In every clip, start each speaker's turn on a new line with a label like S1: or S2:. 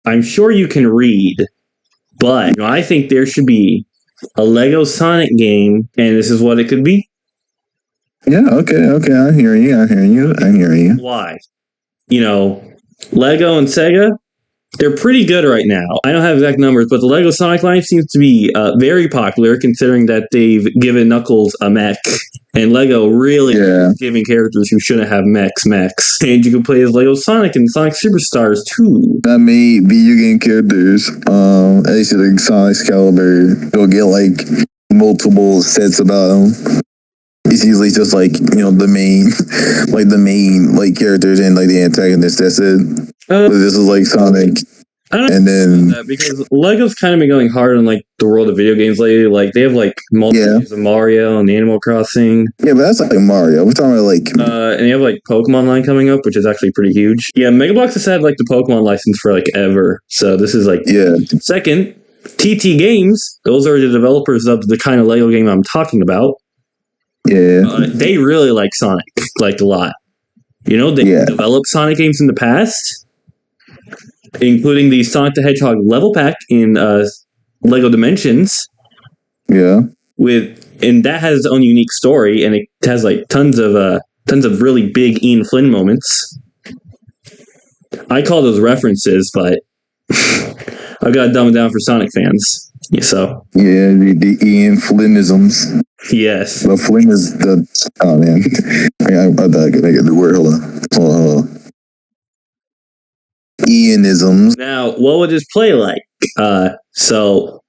S1: I'm sure you can read, but I think there should be a Lego Sonic game, and this is what it could be.
S2: Yeah, okay. I'm hearing you.
S1: Why? Lego and Sega, they're pretty good right now. I don't have exact numbers, but the Lego Sonic line seems to be very popular, considering that they've given Knuckles a mech, and Lego really is giving characters who shouldn't have mechs. And you can play as Lego Sonic and Sonic Superstars too.
S2: That made video game characters, at least like Sonic Excalibur, they'll get like multiple sets about them. It's usually just like the main like characters and like the antagonist. That's it. This is like Sonic, and then
S1: that because Lego's kind of been going hard on like the world of video games lately. Like they have like multiple of Mario and Animal Crossing.
S2: Yeah, but that's like Mario. We're talking about like
S1: and they have like Pokemon line coming up, which is actually pretty huge. Yeah, Megablox has had like the Pokemon license for like ever. So this is like Second, TT Games. Those are the developers of the kind of Lego game I'm talking about.
S2: Yeah.
S1: They really like Sonic, like a lot. They developed Sonic games in the past, including the Sonic the Hedgehog level pack in Lego Dimensions.
S2: Yeah.
S1: And that has its own unique story, and it has like tons of really big Ian Flynn moments. I call those references, but I've got to dumb it down for Sonic fans. So
S2: the Ian Flynnisms.
S1: Yes.
S2: The Flynn is the man. I can make a new word. Hold on. Ianisms.
S1: Now, what would this play like? So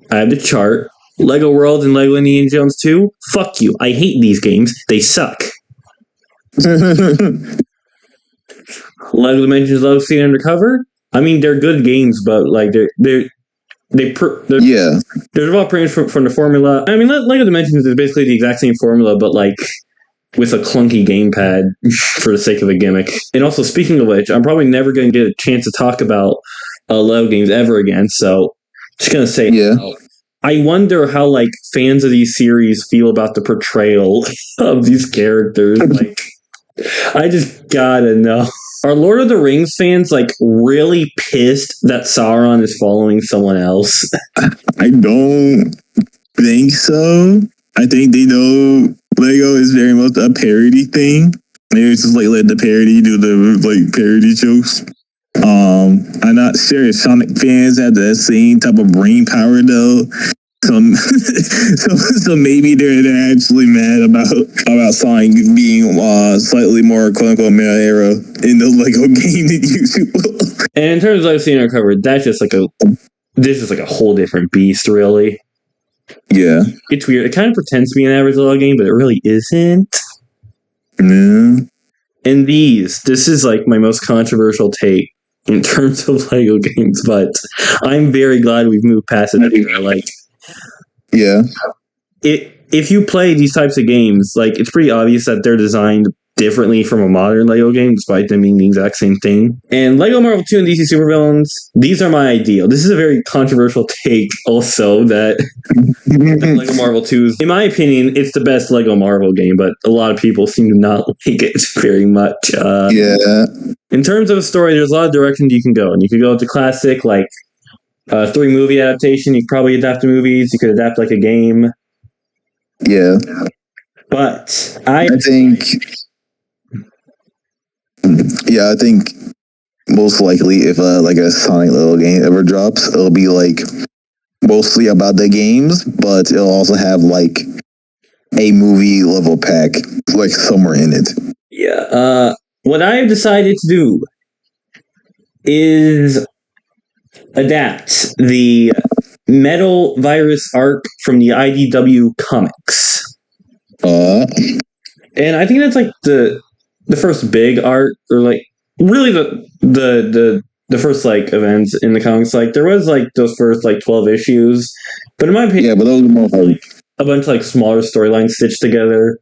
S1: I have the chart. Lego World and Lego Indiana Jones 2. Fuck you. I hate these games. They suck. Lego Dimensions, Lego City Undercover. I mean, they're good games, but like they're developed pretty much from the formula. I mean, Lego Dimensions is basically the exact same formula, but like with a clunky gamepad for the sake of a gimmick. And also, speaking of which, I'm probably never going to get a chance to talk about Lego games ever again. So, just gonna say, I wonder how like fans of these series feel about the portrayal of these characters. Like, I just gotta know. Are Lord of the Rings fans like really pissed that Sauron is following someone else?
S2: I don't think so. I think they know Lego is very much a parody thing. Maybe it's just like let the parody do the like parody jokes. I'm not sure if Sonic fans have the same type of brain power though. So maybe they're actually mad about Sonic being slightly more quote unquote male era in the Lego game than usual.
S1: And in terms of I've seen covered, this is like a whole different beast, really.
S2: Yeah,
S1: it's weird. It kind of pretends to be an average Lego game, but it really isn't.
S2: Yeah.
S1: And this is like my most controversial take in terms of Lego games, but I'm very glad we've moved past it. Like.
S2: Yeah.
S1: If you play these types of games, like it's pretty obvious that they're designed differently from a modern Lego game, despite them being the exact same thing. And Lego Marvel 2 and DC Supervillains, these are my ideal. This is a very controversial take also that Lego Marvel 2 in my opinion, it's the best Lego Marvel game, but a lot of people seem to not like it very much. In terms of a story, there's a lot of directions you can go. And you could go to classic, like 3 movie adaptation. You could probably adapt the movies. You could adapt like a game.
S2: Yeah.
S1: But
S2: I think most likely if like a Sonic Lego game ever drops, it'll be like mostly about the games, but it'll also have like a movie level pack like somewhere in it.
S1: Yeah. What I've decided to do is adapt the Metal Virus arc from the IDW comics. And I think that's like the first big arc, or like really the first like events in the comics. Like there was like those first like 12 issues, but in my opinion,
S2: but those are more like
S1: a bunch of like smaller storylines stitched together.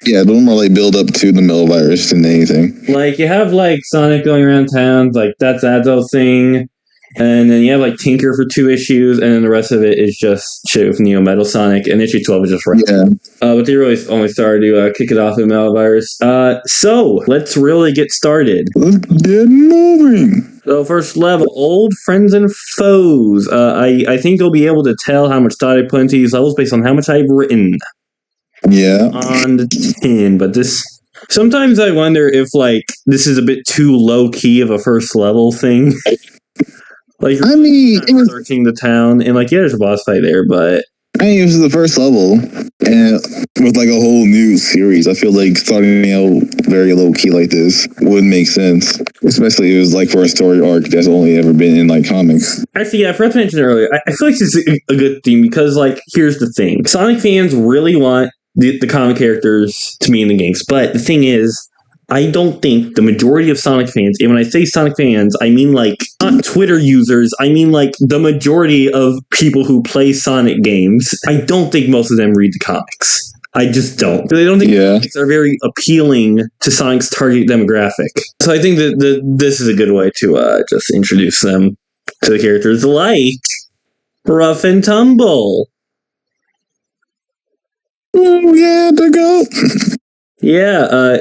S2: Yeah, those more like build up to the Metal Virus than anything.
S1: Like you have like Sonic going around town, like that's Adzo's thing. And then you have like Tinker for 2 issues, and then the rest of it is just shit with Neo Metal Sonic, and issue 12 is just right.
S2: Yeah.
S1: But they really only started to kick it off with Malvirus. So let's really get started.
S2: Let's get moving.
S1: So first level, Old Friends and Foes. I think you'll be able to tell how much thought I put into these levels based on how much I've written
S2: Yeah.
S1: on the tin. But this, sometimes I wonder if like this is a bit too low key of a first level thing. Like,
S2: I mean, it was,
S1: searching the town, and like, yeah, there's a boss fight there, but
S2: it was the first level, and with like a whole new series, I feel like starting out very low key like this would make sense, especially if it was like for a story arc that's only ever been in like comics.
S1: actually, yeah, I forgot to mention earlier. I feel like this is a good thing because, like, here's the thing: Sonic fans really want the comic characters to be in the games, but the thing is, I don't think the majority of Sonic fans, and when I say Sonic fans, I mean like not Twitter users, I mean like the majority of people who play Sonic games, I don't think most of them read the comics. I just don't. They don't think comics are very appealing to Sonic's target demographic. So I think that this is a good way to just introduce them to the characters like Rough and Tumble.
S2: Oh yeah, to go.
S1: Yeah,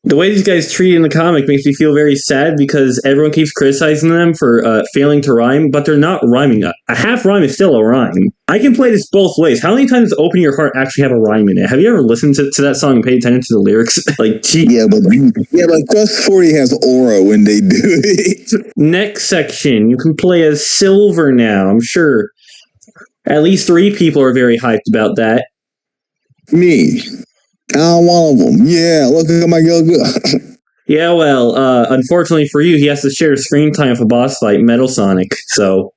S1: the way these guys treat in the comic makes me feel very sad because everyone keeps criticizing them for failing to rhyme, but they're not rhyming. A half rhyme is still a rhyme. I can play this both ways. How many times does Open Your Heart actually have a rhyme in it? Have you ever listened to that song and paid attention to the lyrics? Like, gee.
S2: Yeah, but Quest 40 has aura when they do it.
S1: Next section, you can play as Silver now. I'm sure at least 3 people are very hyped about that.
S2: Me. I'm one of them. Yeah, look at my girl.
S1: Yeah, well, unfortunately for you, he has to share screen time for boss fight, Metal Sonic, so...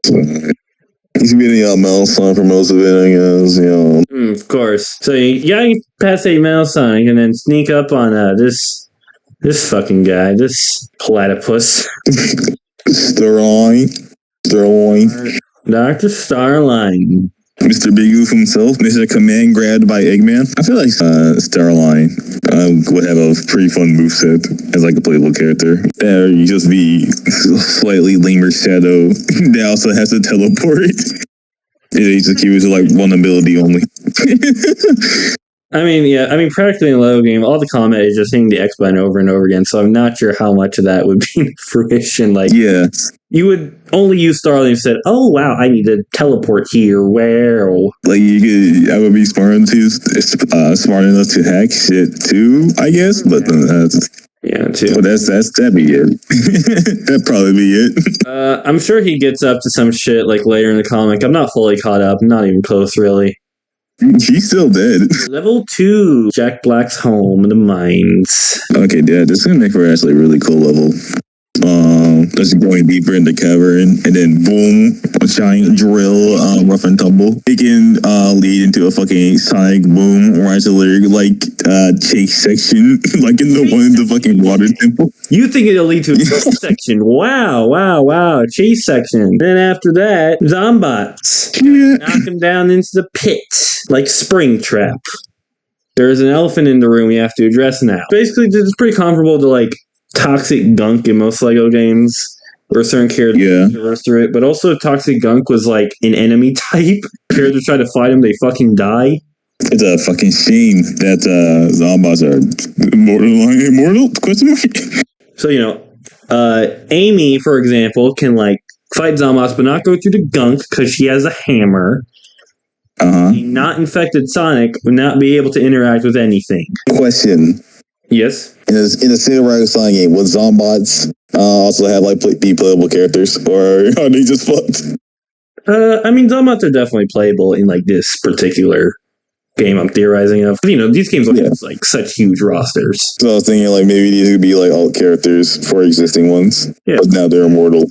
S2: He's beating out Metal Sonic for most of it, I guess, you know.
S1: Of course. So you gotta pass a Metal Sonic and then sneak up on this fucking guy, this platypus.
S2: Sterling.
S1: Dr. Starline.
S2: Mr. Big Oof himself, Mr. Command grabbed by Eggman. I feel like Starline would have a pretty fun moveset as like a playable character. Or you just be slightly lamer Shadow that also has to teleport. He's just used like one ability only.
S1: I mean, practically in the Lego game, all the combat is just hitting the X button over and over again, so I'm not sure how much of that would be in fruition. Like,
S2: yeah.
S1: You would only use Starling and said, "Oh wow, I need to teleport here." Where?
S2: Like I would be smart enough to hack shit too, I guess. But
S1: yeah, too.
S2: But that'd be it. That'd probably be it.
S1: I'm sure he gets up to some shit like later in the comic. I'm not fully caught up. I'm not even close, really.
S2: He's still dead.
S1: Level 2, Jack Black's home, the mines.
S2: Okay, yeah, this is gonna make for actually a really cool level. Just going deeper in the cavern, and then boom, a giant drill, Rough and Tumble. It can lead into a fucking Sonic Boom Rise of Lyric like chase section, like in the one in the fucking water temple.
S1: You think it'll lead to a chase section? Wow, chase section. Then after that, Zombots.
S2: Yeah.
S1: Knock him down into the pit like Springtrap. There's an elephant in the room we have to address now. Basically, it's pretty comparable to like Toxic Gunk in most Lego games, where certain characters traverse through it, but also Toxic Gunk was like an enemy type. Characters try to fight him, they fucking die.
S2: It's a fucking shame that Zombots are immortal? Question mark?
S1: So, Amy, for example, can like fight Zombots, but not go through the Gunk because she has a hammer. A not infected Sonic would not be able to interact with anything.
S2: Question.
S1: Yes.
S2: In a Silver Sonic game, would Zombots also have like be playable characters, or are they just fucked?
S1: I mean, Zombots are definitely playable in like this particular game I'm theorizing of. These games have like such huge rosters.
S2: So I was thinking like maybe these would be like alt characters for existing ones. Yeah. But now they're immortal.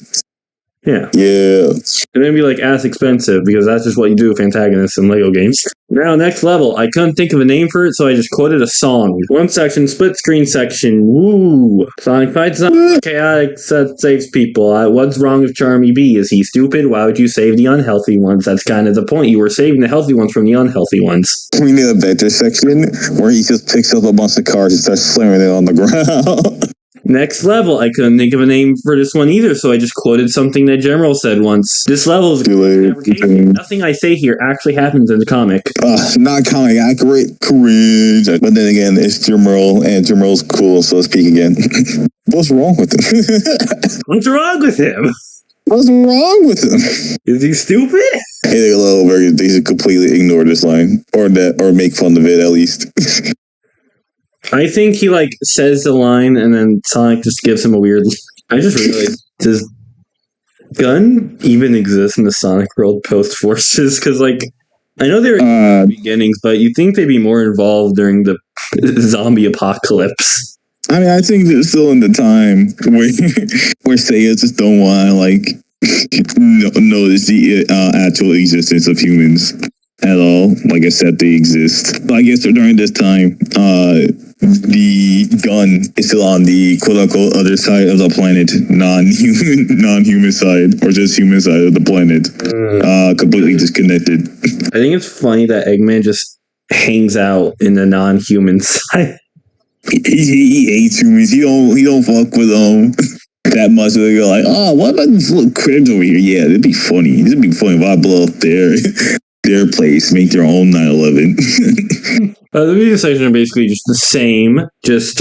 S1: Yeah.
S2: Yeah.
S1: And then be like ass expensive because that's just what you do with antagonists in Lego games. Now, next level. I couldn't think of a name for it, so I just quoted a song. One section, split screen section. Woo! Sonic fights Sonic. Chaotic saves people. What's wrong with Charmy B? Is he stupid? Why would you save the unhealthy ones? That's kind of the point. You were saving the healthy ones from the unhealthy ones.
S2: We need a vector section where he just picks up a bunch of cars and starts slamming it on the ground.
S1: Next level. I couldn't think of a name for this one either, so I just quoted something that General said once. This level is fabrication. Nothing I say here actually happens in the comic.
S2: Not comic accurate, cringe. But then again, it's Jim-Earl, and Jim-Earl's cool, so speak again. What's wrong with him?
S1: What's wrong with him?
S2: What's wrong with him?
S1: Is he stupid?
S2: They should completely ignore this line, or make fun of it at least.
S1: I think he says the line, and then Sonic just gives him a weird. I just realized, does Gun even exist in the Sonic world post Forces? Because I know they're in the beginnings, but you think they'd be more involved during the zombie apocalypse.
S2: I mean, I think they're still in the time where Sega just don't want to notice the actual existence of humans at all. Like I said, they exist. But I guess during this time, the Gun is still on the quote-unquote other side of the planet, non-human side, or just human side of the planet, completely disconnected.
S1: I think it's funny that Eggman just hangs out in the non-human side.
S2: He hates humans. He don't fuck with them that much. They go like, oh, what about this little cribs over here? Yeah, it'd be funny. It'd be funny if I blow up their place, make their own 9/11.
S1: The video sections are basically just the same. Just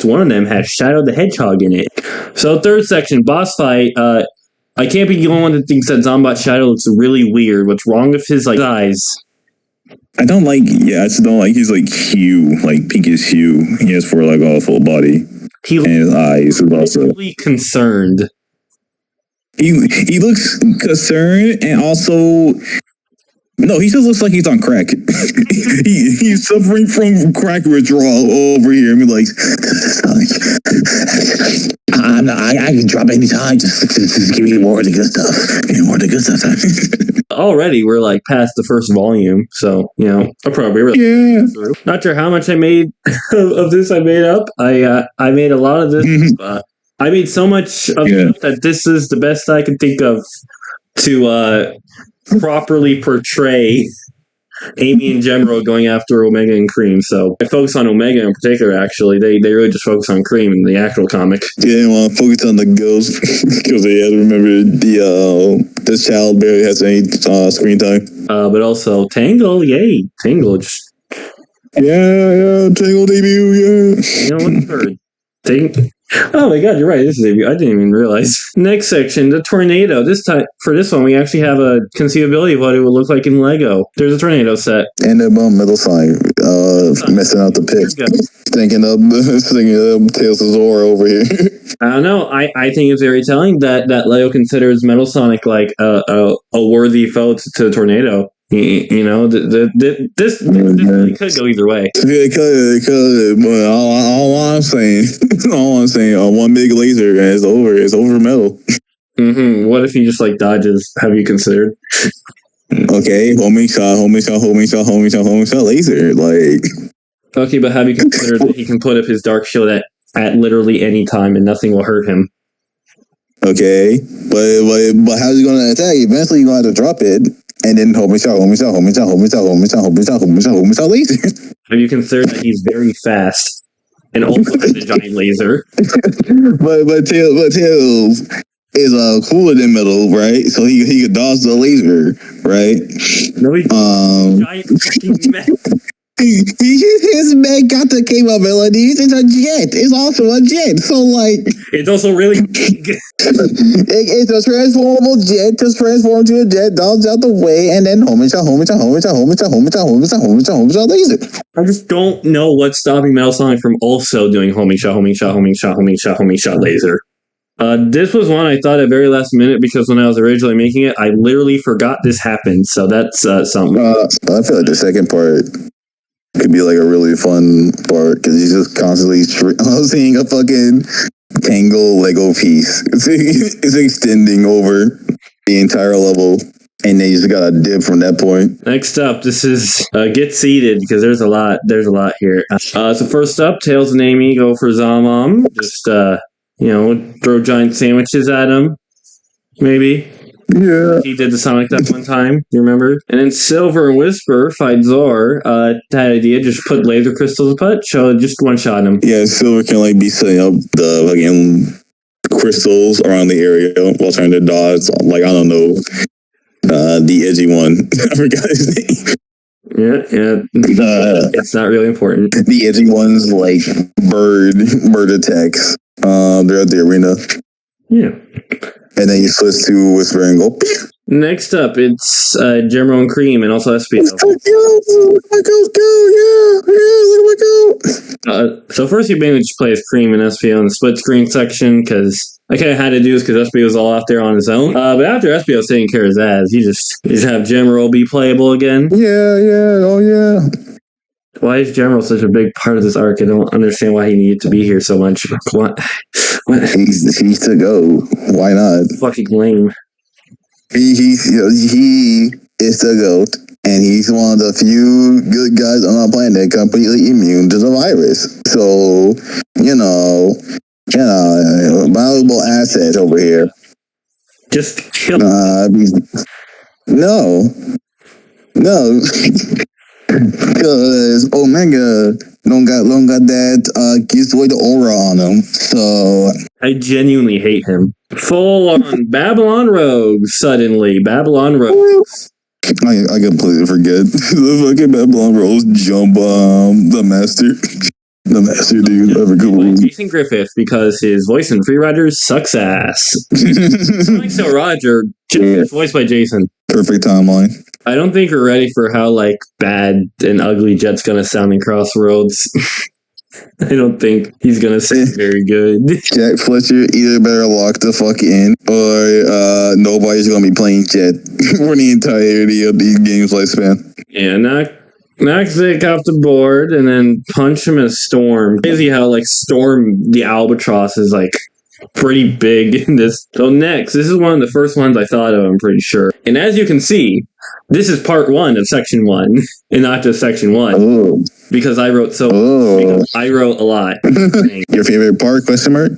S1: one of them has Shadow the Hedgehog in it. So third section, boss fight. I can't be the only one that thinks that Zombot Shadow looks really weird. What's wrong with his eyes?
S2: I just don't like his hue, pinkish hue he has for all full body. And his eyes is also
S1: really concerned.
S2: He looks concerned, and also no, he just looks like he's on crack. He's suffering from crack withdrawal over here. I mean, I can drop anytime. Just give me more of the good stuff. Give me more of the good stuff.
S1: Already, we're past the first volume, so appropriate.
S2: Yeah.
S1: Not sure how much I made of this. I made up. I made a lot of this. I made so much of it that this is the best I can think of to properly portray Amy and General going after Omega and Cream. So I focus on Omega in particular, actually. They really just focus on Cream in the actual comic.
S2: Yeah, they want to focus on the girls because they have to remember this child barely has any screen time.
S1: But also Tangle, yay. Tangle just...
S2: Yeah, Tangle debut, yeah.
S1: What's third? Oh my god, you're right. This is debut. I didn't even realize. Next section, the tornado. This time, for this one, we actually have a conceivability of what it would look like in Lego. There's a tornado set.
S2: And a Metal Sonic messing out the pick. Thinking of Tales of Zora over here.
S1: I don't know. I think it's very telling that Lego considers Metal Sonic a worthy foe to the tornado. This really could go either way.
S2: It could. But all I'm saying, one big laser and it's over. It's over metal.
S1: Mm-hmm. What if he just dodges? Have you considered?
S2: Okay, homing shot, laser.
S1: Okay, but have you considered that he can put up his dark shield at literally any time and nothing will hurt him?
S2: Okay, but how's he gonna attack? Eventually, you're gonna have to drop it. And then homing shot, laser.
S1: Have you considered that he's very fast and also has a giant laser?
S2: but Tails is cooler than Metal, right? So he could dodge the laser, right?
S1: No, he's giant fucking mech.
S2: His man got the capabilities. It's a jet. It's also a jet. So
S1: it's also really big.
S2: It's a transformable jet. Just transform to a jet, dodge out the way, and then homing shot, laser.
S1: I just don't know what's stopping Metal Sonic from also doing homing shot, laser. This was one I thought at very last minute because when I was originally making it, I literally forgot this happened. So that's something.
S2: I feel like the second part could be a really fun part because he's just constantly seeing a fucking Tangle Lego piece. It's extending over the entire level, and then you just gotta dip from that point.
S1: Next up, this is get seated because there's a lot here. So first up, Tails and Amy go for Zomom. Just throw giant sandwiches at him, maybe.
S2: Yeah.
S1: He did the Sonic that one time, you remember? And then Silver and Whisper fight Zor. That idea, just put laser crystals apart, so just one-shot him.
S2: Yeah, Silver can like be setting up the fucking crystals around the area while trying to dodge. Like, I don't know, the edgy one. I forgot his name.
S1: Yeah. It's not really important.
S2: The edgy ones like bird attacks. They're at the arena.
S1: Yeah.
S2: And then you switch to Whisper and go.
S1: Next up, it's Gemro and Cream, and also SPO.
S2: Let's go! Yeah!
S1: So first, you mainly just play as Cream and SPO in the split screen section because I kind of had to do this because SPO was all out there on his own. But after SPO's taking care of his ass, you just have Gemro be playable again.
S2: Yeah, oh yeah.
S1: Why is Gemro such a big part of this arc? I don't understand why he needed to be here so much. What?
S2: He's to go. Why not?
S1: Fucking lame.
S2: He is the GOAT, and he's one of the few good guys on our planet completely immune to the virus. So, valuable asset over here.
S1: Just kill.
S2: No. Because Omega don't got that gives away the aura on him. So
S1: I genuinely hate him. Full on Babylon Rogues, suddenly. Babylon Rogues.
S2: I completely forget the fucking Babylon Rolls jump the master. The master dude ever cool.
S1: Jason Griffith because his voice in Free Riders sucks ass. Like So Roger, voiced by Jason.
S2: Perfect timeline.
S1: I don't think we're ready for how like bad and ugly Jet's gonna sound in Crossroads. I don't think he's gonna sound very good.
S2: Jack Fletcher either better lock the fuck in or nobody's gonna be playing Jet for the entirety of these games lifespan.
S1: Yeah, knock Zick off the board and then punch him in Storm. Crazy how like Storm the Albatross is like pretty big in this. So next, this is one of the first ones I thought of, I'm pretty sure. And as you can see, this is part 1 of section 1 and not just section 1.
S2: Oh.
S1: Because I wrote I wrote a lot.
S2: Your favorite part, question mark?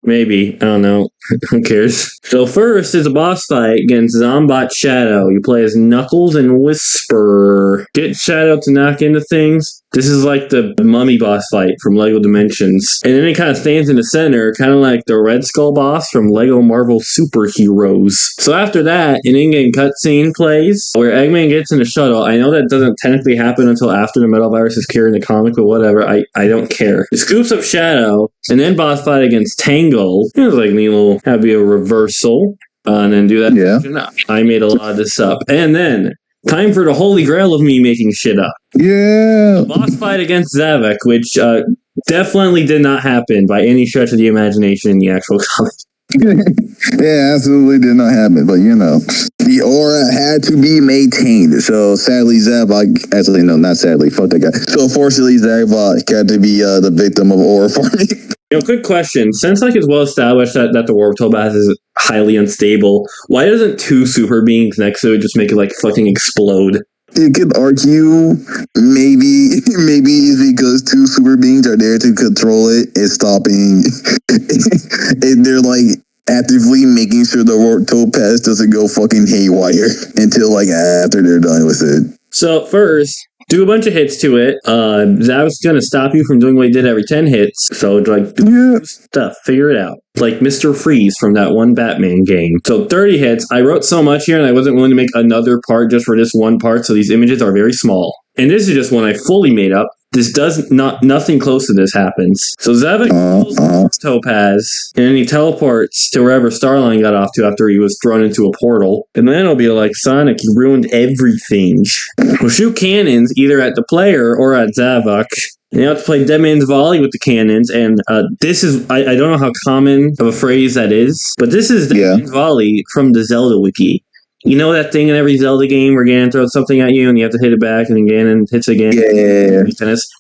S1: Maybe. I don't know. Who cares? So first is a boss fight against Zombat Shadow. You play as Knuckles and Whisper. Get Shadow to knock into things. This is like the mummy boss fight from LEGO Dimensions. And then it kind of stands in the center, kind of like the Red Skull boss from LEGO Marvel Superheroes. So after that, an in-game cutscene plays where Eggman gets in a shuttle. I know that doesn't technically happen until after the Metal Virus is cured in the comic, but whatever. I don't care. It scoops up Shadow, and then boss fight against Tangle. It was like neat little, have a reversal, and then do that.
S2: Yeah.
S1: I made a lot of this up. And then, time for the holy grail of me making shit up.
S2: Yeah.
S1: Boss fight against Zavok, which definitely did not happen by any stretch of the imagination in the actual comic.
S2: Yeah, absolutely did not happen, but the aura had to be maintained. So sadly, Zavok, actually no, not sadly, fuck that guy. So fortunately, Zavok had to be the victim of aura farming.
S1: Quick question. Since it's well established that the Warp Topaz is highly unstable, why doesn't 2 super beings next to it just make it fucking explode?
S2: You could argue maybe it's because 2 super beings are there to control it and stopping. And they're actively making sure the Warp Topaz doesn't go fucking haywire until after they're done with it.
S1: So first, do a bunch of hits to it. Zavok's gonna stop you from doing what he did every 10 hits. So do stuff, figure it out. Like Mr. Freeze from that one Batman game. So 30 hits. I wrote so much here and I wasn't willing to make another part just for this one part, so these images are very small. And this is just one I fully made up. This nothing close to this happens. So Zavok kills Topaz, and then he teleports to wherever Starline got off to after he was thrown into a portal. And then it'll be like, Sonic, you ruined everything. We'll shoot cannons either at the player or at Zavok. And you have to play Dead Man's Volley with the cannons, and this is, I don't know how common of a phrase that is, but this is Dead Man's Volley from the Zelda wiki. You know that thing in every Zelda game where Ganon throws something at you and you have to hit it back and then Ganon hits again?
S2: Yeah.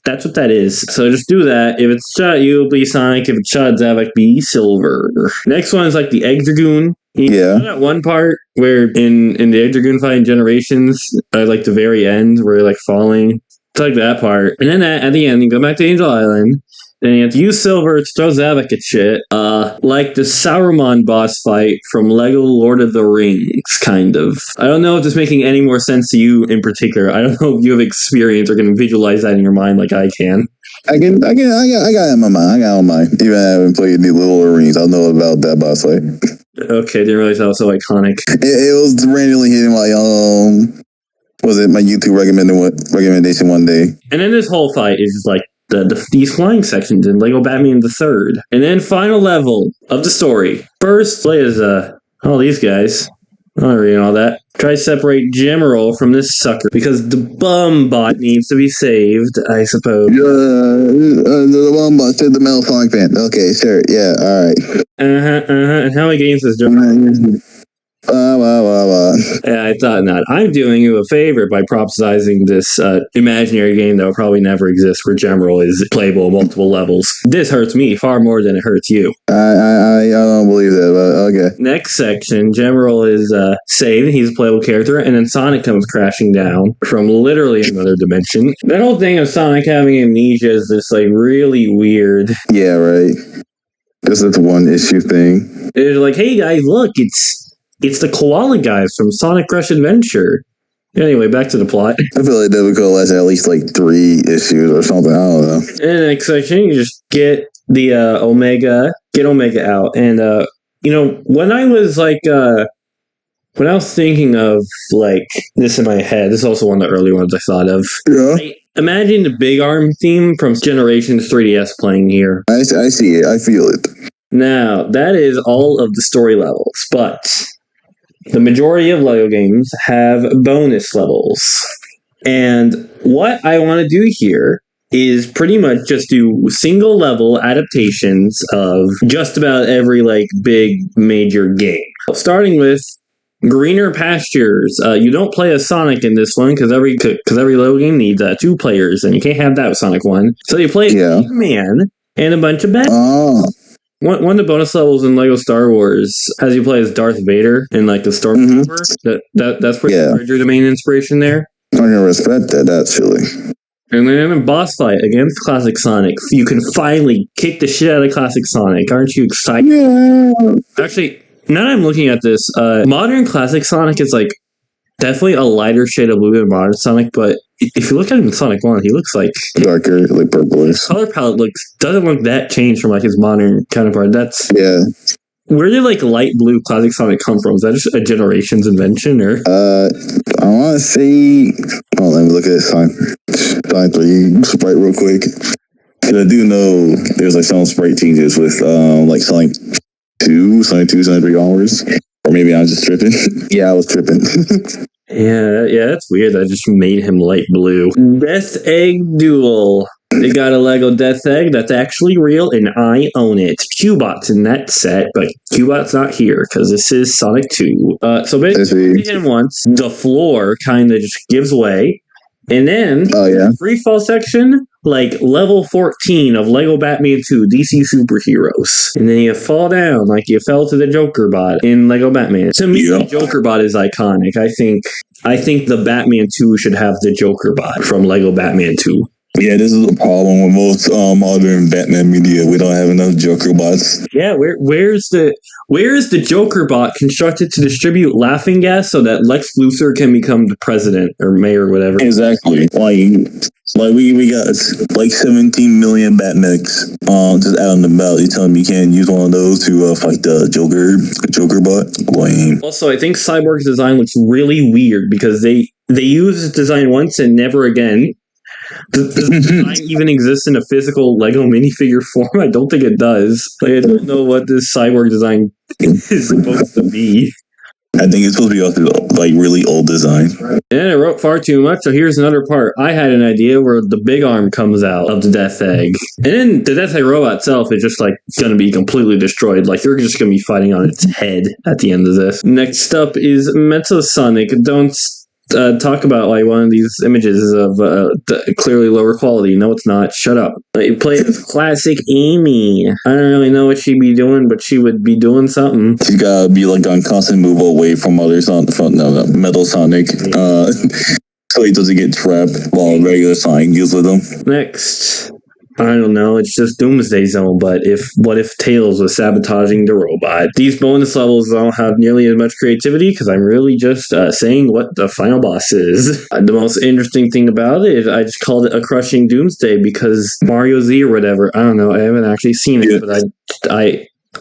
S1: That's what that is. So just do that. If it's shot at you, be Sonic. If it's shot at Zavok, be Silver. Next one is the Egg Dragoon. You know that one part where in the Egg Dragoon fight in Generations, the very end where you're falling? It's that part. And then at the end, you go back to Angel Island. And you have to use silver to throw Zavok shit. Like the Sauron boss fight from Lego Lord of the Rings, kind of. I don't know if this is making any more sense to you in particular. I don't know if you have experience or can visualize that in your mind like I can.
S2: I got it in my mind. I got it in my mind. Even I haven't played the Lord of the Rings, I know about that boss fight.
S1: Okay, didn't realize that was so iconic.
S2: It was randomly hitting was it my YouTube recommendation one day?
S1: And then this whole fight is just like these flying sections in Lego Batman the Third. And then final level of the story. First, play as all these guys. I'm not reading all that. Try to separate Gemerald from this sucker because the bum bot needs to be saved, I suppose.
S2: The one bot said the Metal Sonic fan. Okay, sure. Yeah, alright.
S1: And how many games is Gemerald? Yeah, I thought not. I'm doing you a favor by prophesizing this imaginary game that will probably never exist where Gemerald is playable at multiple levels. This hurts me far more than it hurts you.
S2: I don't believe that, but okay.
S1: Next section, Gemerald is saved. He's a playable character, and then Sonic comes crashing down from literally another dimension. That whole thing of Sonic having amnesia is just like really weird.
S2: Yeah, right. This is one issue thing.
S1: It's like, hey guys, look, it's the koala guys from Sonic Rush Adventure. Anyway, back to the plot.
S2: I feel like that would go last at least like 3 issues or something. I don't know.
S1: In the next section, you just get the Omega out. And, when I was thinking of like this in my head, this is also one of the early ones I thought of.
S2: Yeah.
S1: Imagine the Big Arm theme from Generations 3DS playing here.
S2: I see it. I feel it.
S1: Now, that is all of the story levels, but the majority of LEGO games have bonus levels. And what I want to do here is pretty much just do single level adaptations of just about every big major game. Starting with Greener Pastures. You don't play as Sonic in this one because every LEGO game needs 2 players, and you can't have that with Sonic 1. So you play as Man and a bunch of bad. One of the bonus levels in Lego Star Wars has you play as Darth Vader in the Stormtrooper. That's pretty your main inspiration there.
S2: I can respect that, actually.
S1: And then a boss fight against Classic Sonic. You can finally kick the shit out of Classic Sonic. Aren't you excited?
S2: Yeah.
S1: Actually, now that I'm looking at this, modern Classic Sonic is definitely a lighter shade of blue than modern Sonic, but if you look at him in Sonic 1, he looks
S2: darker, purplish.
S1: His color palette doesn't look that changed from his modern counterpart. Where did light blue Classic Sonic come from? Is that just a Generations invention, or?
S2: I want to say. Oh, let me look at Sonic 3 sprite real quick. Because I do know there's some sprite changes with Sonic 2, Sonic 3 onwards. Or maybe I was just tripping. Yeah, I was tripping.
S1: Yeah, that's weird. I just made him light blue. Death Egg Duel. They got a Lego Death Egg that's actually real, and I own it. Cubot's in that set, but Cubot's not here because this is Sonic 2. So basically, you hit him once, the floor kind of just gives way, and then free fall section, level 14 of Lego Batman 2 DC Superheroes. And then you fall down like you fell to the Joker bot in Lego Batman. To me, the Joker bot is iconic. I think the Batman 2 should have the Joker bot from Lego Batman 2.
S2: Yeah, this is a problem with most modern Batman media. We don't have enough Joker bots.
S1: Yeah, where's the Joker bot constructed to distribute laughing gas so that Lex Luthor can become the president or mayor or whatever?
S2: Exactly. We got 17 million Batmechs just out on the ballot. You telling me you can't use one of those to fight the Joker bot? Lame.
S1: Also, I think Cyborg's design looks really weird because they use his design once and never again. Does the design even exist in a physical Lego minifigure form? I don't think it does. I don't know what this Cyborg design is supposed to be.
S2: I think it's supposed to be also really old design.
S1: And I wrote far too much, so here's another part. I had an idea where the big arm comes out of the Death Egg. And then the Death Egg robot itself is just going to be completely destroyed. You're just going to be fighting on its head at the end of this. Next up is Metasonic. Don't talk about one of these images of clearly lower quality. No, it's not. Shut up. You play as Classic Amy. I don't really know what she'd be doing, but she would be doing something.
S2: She's gotta be on constant move away from other Metal Sonic. So he doesn't get trapped while regular Sonic deals with him.
S1: Next, I don't know, it's just Doomsday Zone, but what if Tails was sabotaging the robot? These bonus levels don't have nearly as much creativity because I'm really just saying what the final boss is. The most interesting thing about it is I just called it a crushing Doomsday because Mario Z or whatever, I don't know, I haven't actually seen it, but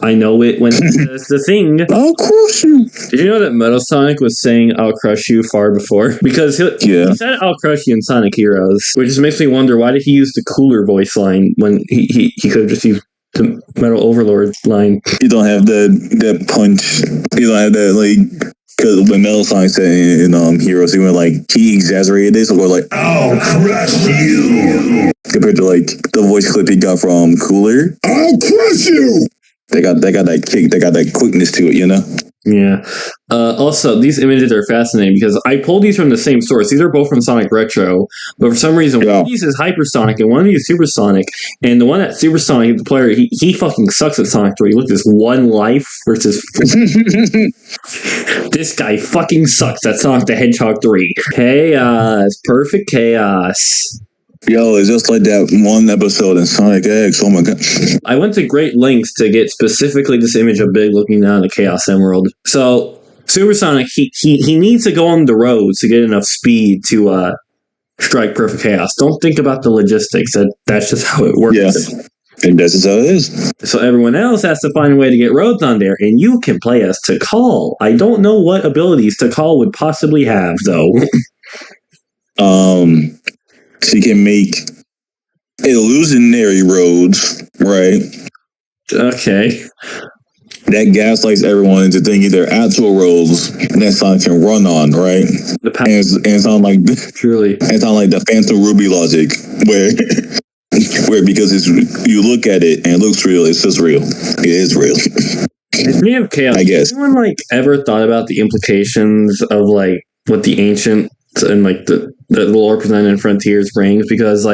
S1: I know it when it's the thing.
S2: I'll crush you.
S1: Did you know that Metal Sonic was saying "I'll crush you" far before? Because he said "I'll crush you" in Sonic Heroes, which just makes me wonder why did he use the cooler voice line when he could have just used the Metal Overlord line.
S2: You don't have that punch. You don't have that like. Because when Metal Sonic said in Heroes, he went like he exaggerated this, or like "I'll crush you" compared to like the voice clip he got from Cooler. I'll crush you. They got that kick. They got that quickness to it, you know.
S1: Yeah. Also, these images are fascinating because I pulled these from the same source. These are both from Sonic Retro, but for some reason, one of these is Hypersonic and one of these is Supersonic. And the one at Supersonic, the player, he fucking sucks at Sonic 3. Look at this, 1 life versus. This guy fucking sucks at Sonic the Hedgehog 3. Chaos. Perfect chaos.
S2: Yo, it's just like that one episode in Sonic X. Oh my god.
S1: I went to great lengths to get specifically this image of Big looking down the Chaos Emerald. So, Supersonic, he needs to go on the road to get enough speed to strike Perfect Chaos. Don't think about the logistics. That's just how it works.
S2: Yeah. And that's just how it is.
S1: So everyone else has to find a way to get roads on there, and you can play as Tikal. I don't know what abilities Tikal would possibly have, though.
S2: She can make illusionary roads, right?
S1: Okay.
S2: That gaslights everyone into thinking they're actual roads that Sonic can run on, right? And it's not like
S1: truly.
S2: It's not like the Phantom Ruby logic where because you look at it and it looks real, it's just real. It is real.
S1: Speaking of chaos,
S2: I guess.
S1: Has anyone ever thought about the implications of what the ancient and the lore presented in Frontiers brings? Because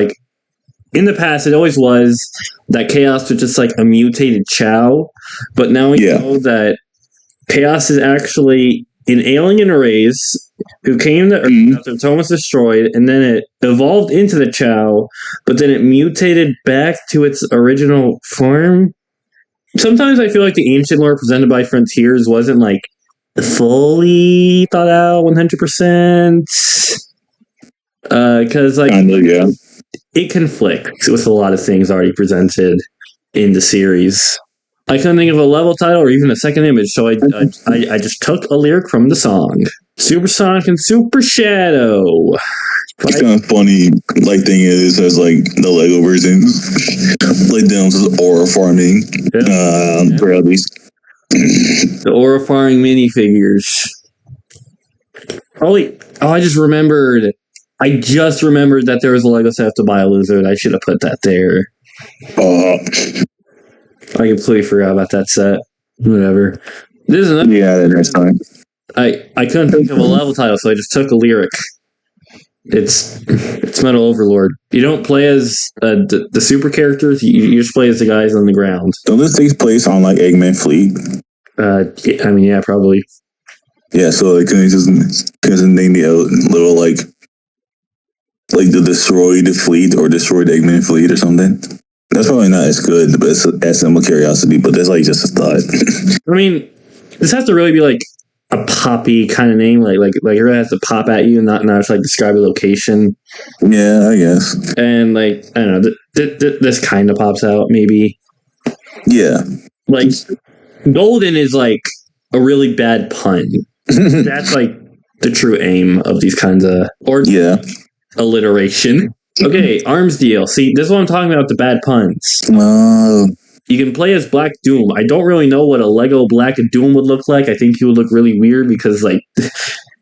S1: in the past it always was that Chaos was just a mutated Chao, but now we know that Chaos is actually an alien race who came to Earth after Tome was destroyed, and then it evolved into the Chao, but then it mutated back to its original form. Sometimes I feel like the ancient lore presented by Frontiers wasn't fully thought out 100%. Because it conflicts with a lot of things already presented in the series. I couldn't think of a level title or even a second image, so I just took a lyric from the song. Supersonic and Super Shadow.
S2: It's kind of funny, thing is, there's the Lego versions, them just aura farming,
S1: the aura farming minifigures. I just remembered that there was a Lego set to buy a Lizard. I should have put that there. I completely forgot about that set. Whatever. This is another.
S2: Yeah, that's fine.
S1: I couldn't think of a level title, so I just took a lyric. It's Metal Overlord. You don't play as the super characters. You just play as the guys on the ground.
S2: Don't this take place on Eggman Fleet?
S1: Yeah, probably.
S2: Yeah, so couldn't he just name the little the destroyed fleet or destroyed Eggman Fleet or something? That's probably not as good, but it's as simple curiosity. But that's just a thought.
S1: This has to really be a poppy kind of name, it really has to pop at you and not just describe a location.
S2: Yeah, I guess.
S1: And I don't know, this kind of pops out maybe.
S2: Yeah.
S1: Golden is a really bad pun. That's the true aim of these kinds of alliteration. Okay, Arms DLC. This is what I'm talking about, the bad puns. You can play as Black Doom. I don't really know what a Lego Black Doom would look like. I think he would look really weird because he's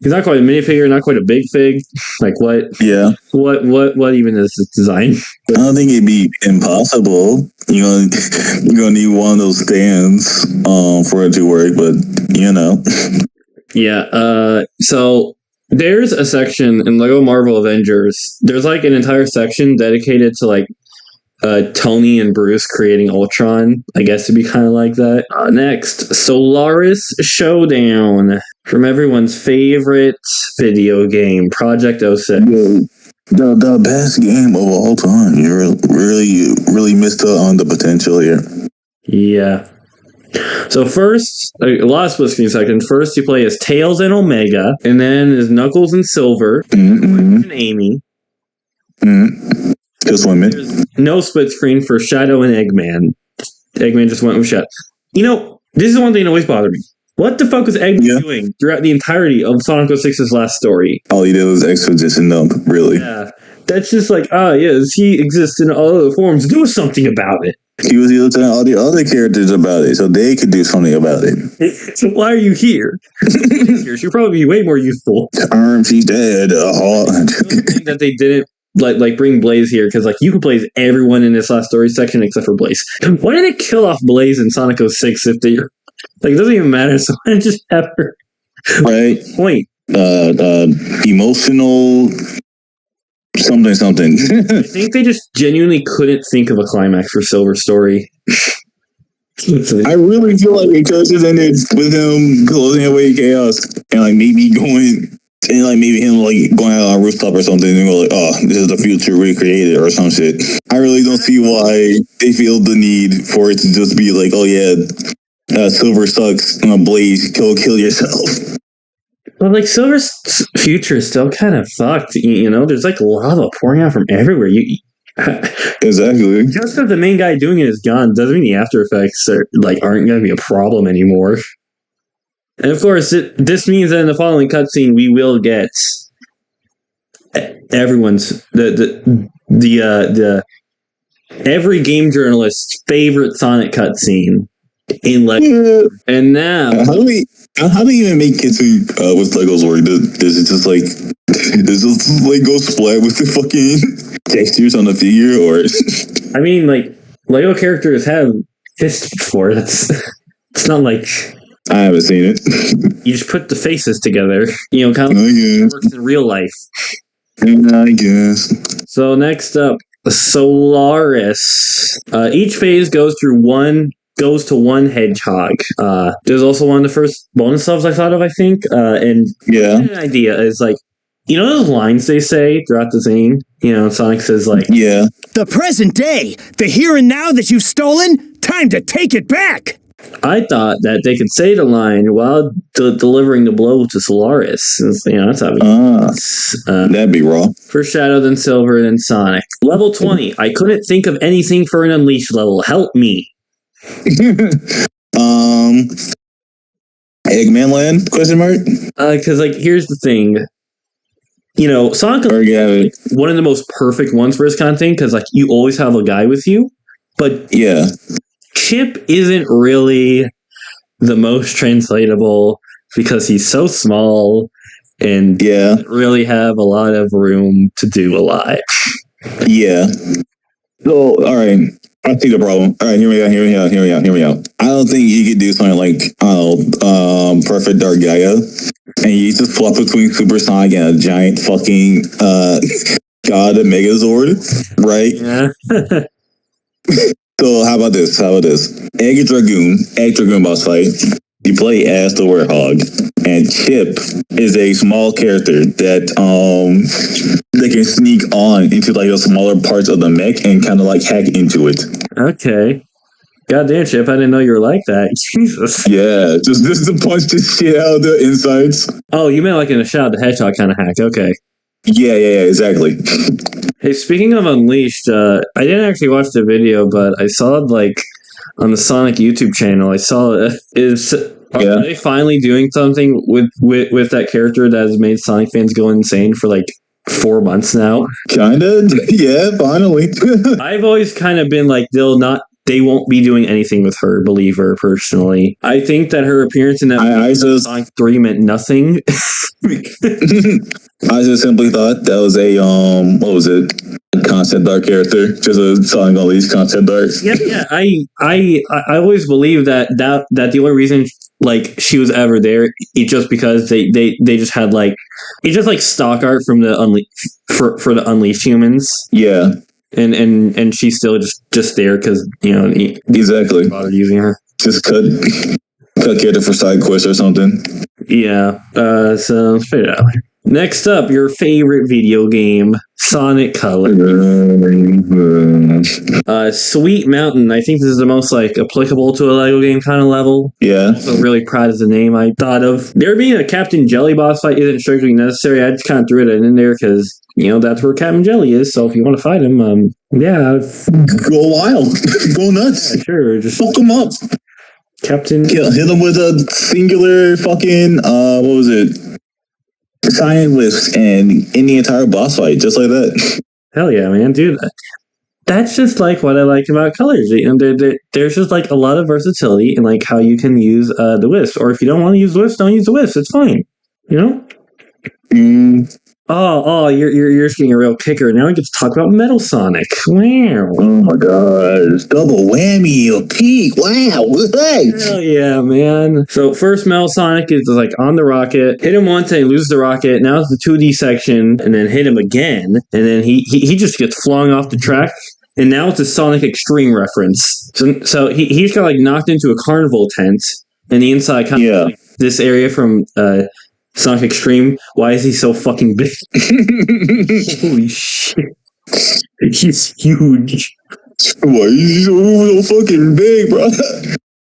S1: not quite a minifigure, not quite a big fig. What? Yeah. What even is this design?
S2: I don't think it'd be impossible. You're gonna need one of those stands for it to work, but
S1: Yeah. So there's a section in Lego Marvel Avengers. There's an entire section dedicated to Tony and Bruce creating Ultron. I guess it'd be kind of like that. Next, Solaris Showdown from everyone's favorite video game, Project 06.
S2: The best game of all time. You really missed out on the potential here.
S1: Yeah. So first, a lot of split screen sections. First, you play as Tails and Omega, and then as Knuckles and Silver, and Amy.
S2: Just 1 minute.
S1: There's no split screen for Shadow and Eggman. Eggman just went with Shadow. You know, this is one thing that always bothered me. What the fuck was Eggman doing throughout the entirety of Sonic 06's last story?
S2: All he did was exposition dump, really.
S1: Yeah. That's just like, yes, he exists in all other forms. Do something about it.
S2: He was telling all the other characters about it, so they could do something about it.
S1: So why are you here? She'd probably be way more useful.
S2: She's dead.
S1: That they didn't like bring Blaze here, because like you could Blaze everyone in this last story section except for Blaze. Why did they kill off Blaze in Sonic 06 if they like it doesn't even matter? So I just have her
S2: right
S1: point.
S2: Emotional something.
S1: I think they just genuinely couldn't think of a climax for Silver's story.
S2: I really feel like it could have ended with him closing away chaos and like maybe going. And like maybe him like going out on a rooftop or something and go like, oh, this is the future we created or some shit. I really don't see why they feel the need for it to just be like, oh yeah, Silver sucks, Blaze, kill yourself.
S1: But like Silver's future is still kind of fucked. You know, there's like lava pouring out from everywhere.
S2: Exactly.
S1: Just because the main guy doing it is gone doesn't mean the after effects aren't going to be a problem anymore. And of course, this means that in the following cutscene, we will get everyone's every game journalist's favorite Sonic cutscene in Lego. And now,
S2: how do we even make it to with Lego's work? Does it just like go splat with the fucking textures on the figure, or?
S1: I mean, like Lego characters have fists before. It's not like.
S2: I haven't seen it.
S1: You just put the faces together. You know, kind of like it works in real life.
S2: I guess.
S1: So next up, Solaris. Each phase goes to one hedgehog. There's also one of the first bonus levels I thought of, I think. And an idea is like, you know those lines they say throughout the thing? You know, Sonic says like,
S3: the present day, the here and now that you've stolen, time to take it back.
S1: I thought that they could say the line while delivering the blow to Solaris. You know, that's how
S2: that'd be raw.
S1: First Shadow, then Silver, then Sonic. Level 20. I couldn't think of anything for an Unleashed level. Help me.
S2: Eggman Land? Question mark?
S1: Because like here's the thing. You know, Sonic is like one of the most perfect ones for this kind of thing because like you always have a guy with you, but Chip isn't really the most translatable because he's so small and doesn't really have a lot of room to do a lot.
S2: Yeah. So, all right. I see the problem. All right, hear me out. I don't think you could do something like, Perfect Dark Gaia, and you just flop between Supersonic and a giant fucking God Megazord, right?
S1: Yeah.
S2: So how about this? Egg Dragoon boss fight. You play as the Werehog, and Chip is a small character that can sneak on into like the smaller parts of the mech and kind of like hack into it.
S1: Okay. Goddamn, Chip! I didn't know you were like that. Jesus.
S2: Yeah, just to punch the shit out of the insides.
S1: Oh, you meant like in a Shadow the Hedgehog kind of hack. Okay.
S2: Yeah, exactly.
S1: Hey, speaking of Unleashed, I didn't actually watch the video, but I saw like on the Sonic YouTube channel. I saw are they finally doing something with that character that has made Sonic fans go insane for like 4 months now?
S2: Kinda, yeah, finally.
S1: I've always kind of been like they won't be doing anything with her, believer, personally. I think that her appearance in that Sonic 3 meant nothing.
S2: I just simply thought that was a what was it? Concept art character, just a Sonic Unleashed concept art.
S1: Yeah. I always believed that the only reason like she was ever there, it's just because they just had like it's just like stock art from the for the Unleashed humans.
S2: Yeah.
S1: And she's still just there because
S2: exactly
S1: bothered using her.
S2: Just cut character for side quest or something.
S1: Yeah. So let's figure it out. Next up, your favorite video game, Sonic Colors. Sweet Mountain. I think this is the most like applicable to a Lego game kind of level.
S2: Yeah.
S1: So really proud of the name I thought of. There being a Captain Jelly boss fight isn't strictly necessary. I just kind of threw it in there because that's where Captain Jelly is. So if you want to fight him, yeah,
S2: Go wild. Go nuts.
S1: sure, just
S2: Fuck him up.
S1: Captain.
S2: Hit him with a singular fucking what was it? Science list and in the entire boss fight, just like that.
S1: Hell yeah, man, dude. That's just like what I like about Colors. There's just like a lot of versatility in like how you can use the Wisp. Or if you don't want to use the Wisp, don't use the Wisp. It's fine. Oh, you're just getting a real kicker. Now we get to talk about Metal Sonic. Wow.
S2: Oh my god. Double whammy, a peak. Wow. Hey.
S1: Hell yeah, man. So first Metal Sonic is like on the rocket. Hit him once and he loses the rocket. Now it's the 2D section. And then hit him again. And then he just gets flung off the track. And now it's a Sonic Extreme reference. So he's got like knocked into a carnival tent. And the inside kind of like this area from Sonic Extreme. Why is he so fucking big? Holy shit. He's huge.
S2: Why is he so fucking big, bro?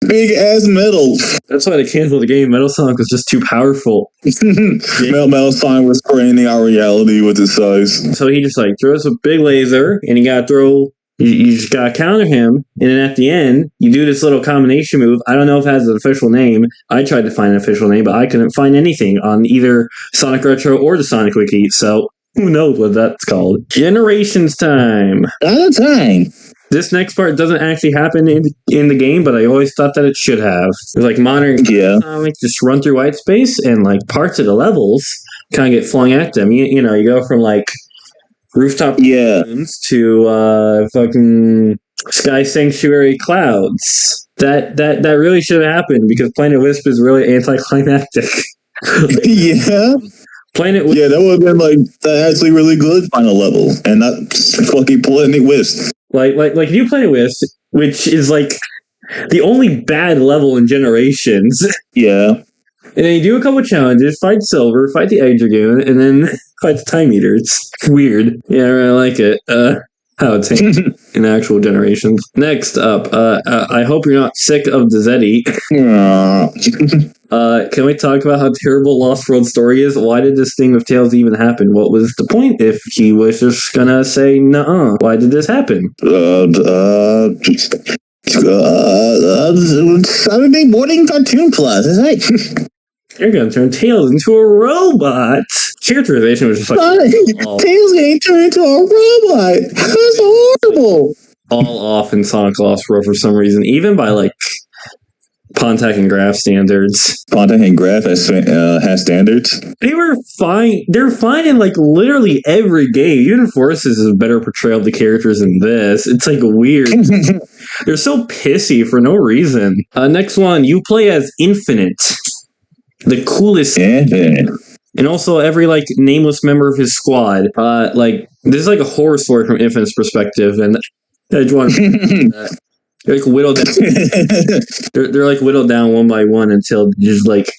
S2: Big ass metal.
S1: That's why they canceled the game. Metal Sonic was just too powerful.
S2: Metal Sonic was creating our reality with his size.
S1: So he just like throws a big laser and you gotta throw. You just gotta counter him, and then at the end, you do this little combination move. I don't know if it has an official name. I tried to find an official name, but I couldn't find anything on either Sonic Retro or the Sonic Wiki, so who knows what that's called. Generations time.
S2: Out of time.
S1: This next part doesn't actually happen in the game, but I always thought that it should have. It's like modern Sonic just run through white space, and like parts of the levels kind of get flung at them. You go from like rooftop to fucking Sky Sanctuary clouds. That really should have happened because Planet Wisp is really anticlimactic.
S2: Yeah.
S1: Planet Wisp.
S2: Yeah, that would have been like actually really good final level, and not fucking Planet Wisp.
S1: Like if you play Wisp, which is like the only bad level in Generations.
S2: Yeah.
S1: And then you do a couple challenges, fight Silver, fight the Egg Dragoon, and then fight the Time Eater. It's weird. Yeah, I really like it. How it's in actual Generations. Next up, I hope you're not sick of the Zeddy. Can we talk about how terrible Lost World Story is? Why did this thing with Tails even happen? What was the point if he was just gonna say, nuh-uh? Why did this happen?
S2: Saturday morning cartoon plus, is it?
S1: You're gonna turn Tails into a robot. Characterization was just like
S2: Tails getting turned into a robot. That's horrible.
S1: All off in Sonic Lost World for some reason, even by like Pontac and Graph standards.
S2: Pontac and Graph has standards.
S1: They were fine. They're fine in like literally every game. Even Forces is a better portrayal of the characters than this. It's like weird. They're so pissy for no reason. Next one, you play as Infinite. The coolest. And also every like nameless member of his squad. Like this is like a horror story from Infinite's perspective, and I just want to they're like whittled down. they're like whittled down one by one until just like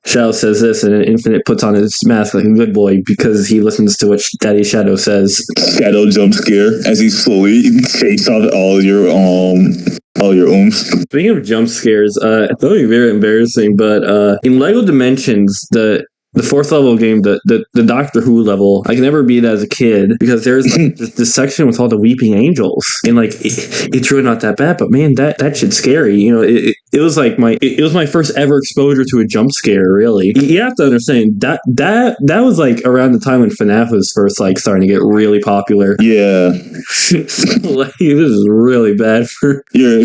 S1: Shadow says this, and then Infinite puts on his mask like a good boy because he listens to what Daddy Shadow says.
S2: Shadow jump scare as he slowly takes off all your oomph.
S1: Speaking of jump scares, that would be very embarrassing, but in LEGO Dimensions, the fourth level game, the Doctor Who level, I can never beat it as a kid because there's like this section with all the weeping angels, and like it's really not that bad, but man, that shit's scary. It was like it was my first ever exposure to a jump scare. Really, you have to understand that was like around the time when FNAF was first like starting to get really popular.
S2: Yeah,
S1: so, like, this is really bad for
S2: yeah,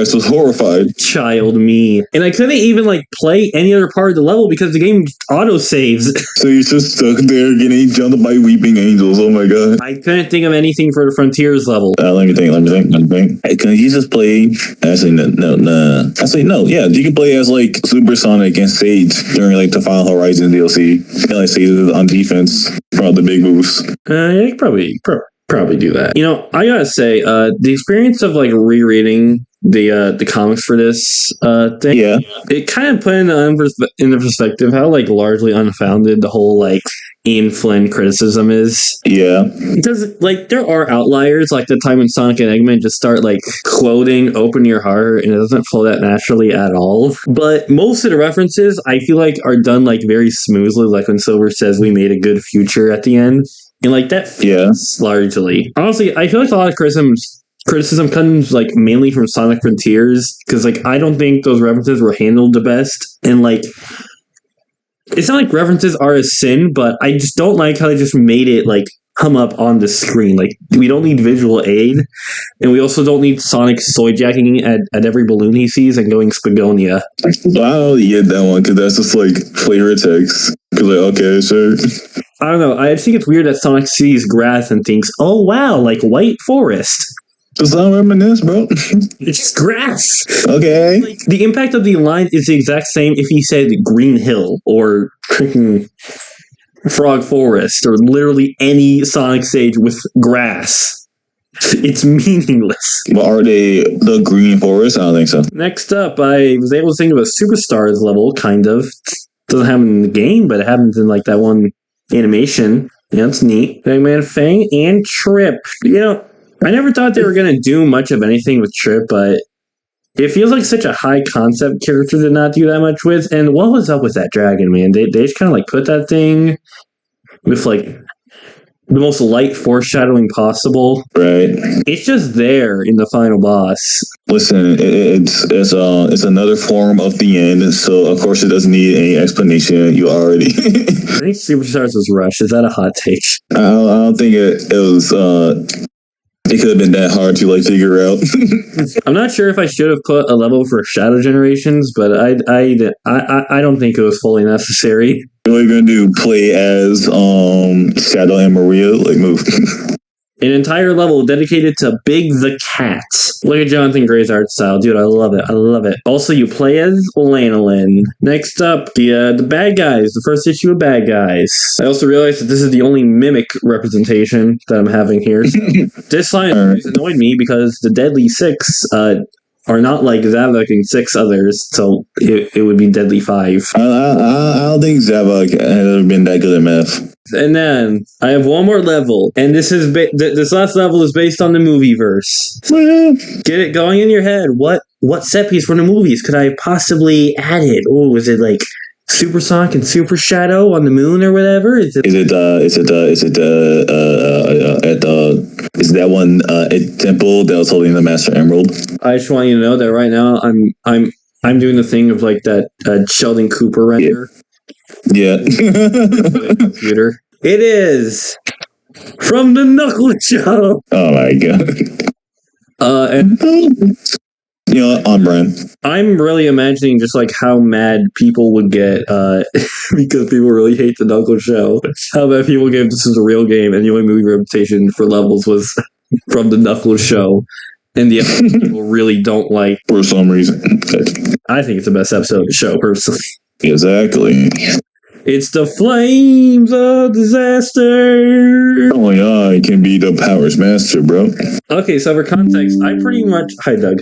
S2: so horrified
S1: child me, and I couldn't even like play any other part of the level because the game auto saves.
S2: So you're just stuck there getting jumped by weeping angels. Oh my god.
S1: I couldn't think of anything for the Frontiers level.
S2: Let me think. Can you just play no. Yeah, you can play as like Supersonic and Sage during like the Final Horizon DLC. You can like Sage on defense for all the big moves.
S1: Yeah, you could probably do that. I gotta say, the experience of like rereading the comics for this thing, it kind of put in the perspective how like largely unfounded the whole like Ian Flynn criticism is.
S2: Yeah.
S1: Because, like, there are outliers, like the time when Sonic and Eggman just start, like, quoting Open Your Heart, and it doesn't flow that naturally at all. But most of the references, I feel like, are done, like, very smoothly, like when Silver says we made a good future at the end. And, like, that fits largely. Honestly, I feel like a lot of criticism comes, like, mainly from Sonic Frontiers, because, like, I don't think those references were handled the best. And, like, it's not like references are a sin, but I just don't like how they just made it, like, come up on the screen. Like, we don't need visual aid, and we also don't need Sonic soy jacking at every balloon he sees and going Spagonia.
S2: I don't get that one, because that's just, like, flavor text. Because, like, okay, sure.
S1: I don't know. I just think it's weird that Sonic sees grass and thinks, oh, wow, like white forest.
S2: Just don't reminisce, bro.
S1: It's just grass.
S2: Okay.
S1: Like, the impact of the line is the exact same if he said Green Hill or freaking Frog Forest or literally any Sonic stage with grass. It's meaningless.
S2: But are they the Green Forest? I don't think so.
S1: Next up, I was able to think of a Superstars level, kind of. Doesn't happen in the game, but it happens in, like, that one animation. Yeah, it's neat. Eggman, Fang, and Trip. You know, I never thought they were going to do much of anything with Trip, but it feels like such a high concept character to not do that much with. And what was up with that dragon, man? They just kind of, like, put that thing with, like, the most light foreshadowing possible.
S2: Right.
S1: It's just there in the final boss.
S2: Listen, it's another form of the end, so of course it doesn't need any explanation. You already.
S1: I think Superstars was rushed. Is that a hot take?
S2: I don't think it was. It could have been that hard to, like, figure out.
S1: I'm not sure if I should have put a level for Shadow Generations, but I don't think it was fully necessary.
S2: What are you gonna do? Play as Shadow and Maria? Like, move.
S1: An entire level dedicated to Big the Cat. Look at Jonathan Gray's art style. Dude, I love it. I love it. Also, you play as Lanolin. Next up, the Bad Guys. The first issue of Bad Guys. I also realized that this is the only Mimic representation that I'm having here. So this line annoyed me because the Deadly Six are not like Zavok and 6 others, so it would be Deadly 5.
S2: I don't think Zavok has ever been that good at math.
S1: And then I have one more level, and this is this last level is based on the movieverse. Get it going in your head. What set piece from the movies could I have possibly added? Oh, was it like Super Sonic and Super Shadow on the moon or whatever? Is
S2: that one at Temple that was holding the Master Emerald?
S1: I just want you to know that right now I'm doing the thing of like that Sheldon Cooper render.
S2: Yeah.
S1: Computer. It is from the Knuckles Show.
S2: Oh my god.
S1: And
S2: you know what? On brand.
S1: I'm really imagining just like how mad people would get because people really hate the Knuckles Show. How mad people get if this is a real game and the only movie reputation for levels was from the Knuckles Show. And the other people really don't like.
S2: For some reason.
S1: I think it's the best episode of the show, personally.
S2: Exactly.
S1: It's the Flames of Disaster.
S2: Oh my god, it can be the Powers Master, bro.
S1: Okay, so for context, I pretty much... Hi, Doug.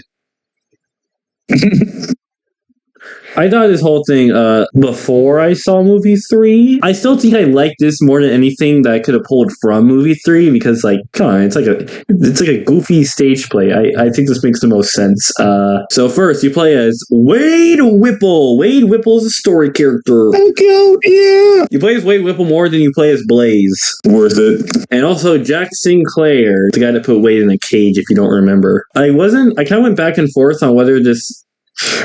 S1: I thought this whole thing before I saw movie 3. I still think I like this more than anything that I could have pulled from movie 3 because, like, come on, it's like a goofy stage play. I think this makes the most sense. So first, you play as Wade Whipple. Wade Whipple is a story character.
S2: Okay, yeah.
S1: You play as Wade Whipple more than you play as Blaze.
S2: Worth it.
S1: And also Jack Sinclair, the guy that put Wade in a cage, if you don't remember. I kind of went back and forth on whether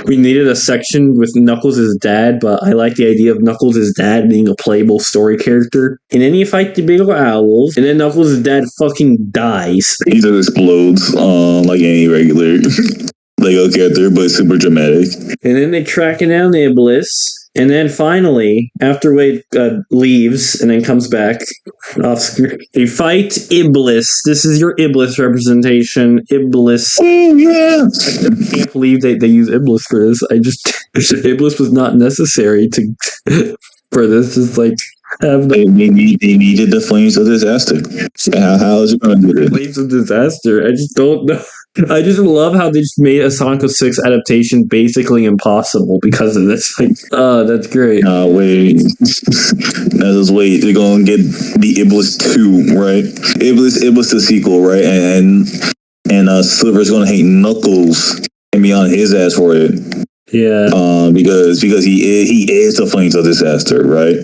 S1: we needed a section with Knuckles' dad, but I like the idea of Knuckles' dad being a playable story character. And then you fight the big owls, and then Knuckles' dad fucking dies.
S2: He just explodes like any regular Lego character, but super dramatic.
S1: And then they track down the Iblis. And then finally, after Wade leaves and then comes back off screen, they fight Iblis. This is your Iblis representation. Iblis.
S2: Oh, yeah.
S1: I can't believe they use Iblis for this. Iblis was not necessary for this. It's like,
S2: they needed the Flames of Disaster. How is it going to do it?
S1: Flames of Disaster. I just don't know. I just love how they just made a Sonic 06 adaptation basically impossible because of this. Like, that's great.
S2: Wait. Now just wait. They're gonna get the Iblis 2, right? Iblis the sequel, right? And Silver's gonna hate Knuckles and be on his ass for it.
S1: Yeah.
S2: Because he is the Flames of Disaster, right?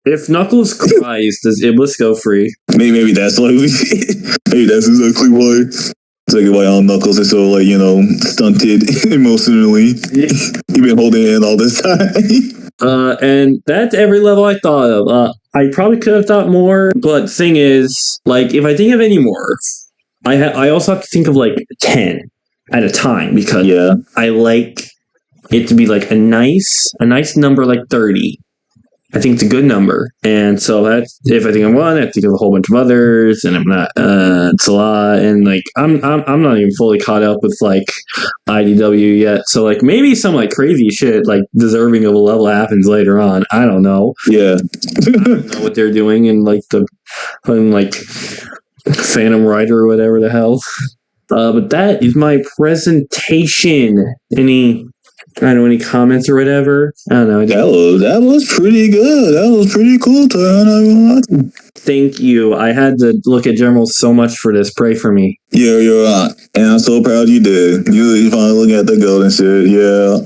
S1: If Knuckles cries, does Iblis go free?
S2: Maybe that's why maybe that's exactly why. It's like why Knuckles is so like, stunted emotionally. You've been holding it in all this time.
S1: And that's every level I thought of. I probably could have thought more, but the thing is, like, if I think of any more, I also have to think of like 10 at a time because I like it to be like a nice number like 30. I think it's a good number, and so that's if I think of one, I think of a whole bunch of others, and I'm not. It's a lot, and like I'm not even fully caught up with like IDW yet. So like maybe some like crazy shit like deserving of a level happens later on. I don't know.
S2: Yeah,
S1: I don't know what they're doing in like Phantom Rider or whatever the hell. But that is my presentation. Any comments or whatever? I don't know.
S2: That was pretty good. That was pretty cool, Tyron.
S1: Thank you. I had to look at Generals so much for this. Pray for me.
S2: Yeah, you're right. And I'm so proud you did. You finally looking at the gold and shit. Yeah.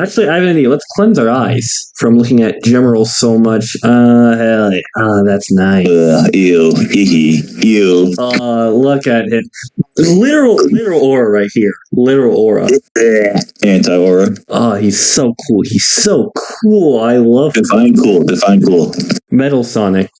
S1: Actually, I have an idea. Let's cleanse our eyes from looking at Generals so much. Hell, that's nice.
S2: Ew. Ew.
S1: Look at it. Literal aura right here. Literal aura.
S2: Anti-aura.
S1: Oh, he's so cool. He's so cool. I love him.
S2: Define cool.
S1: Metal Sonic.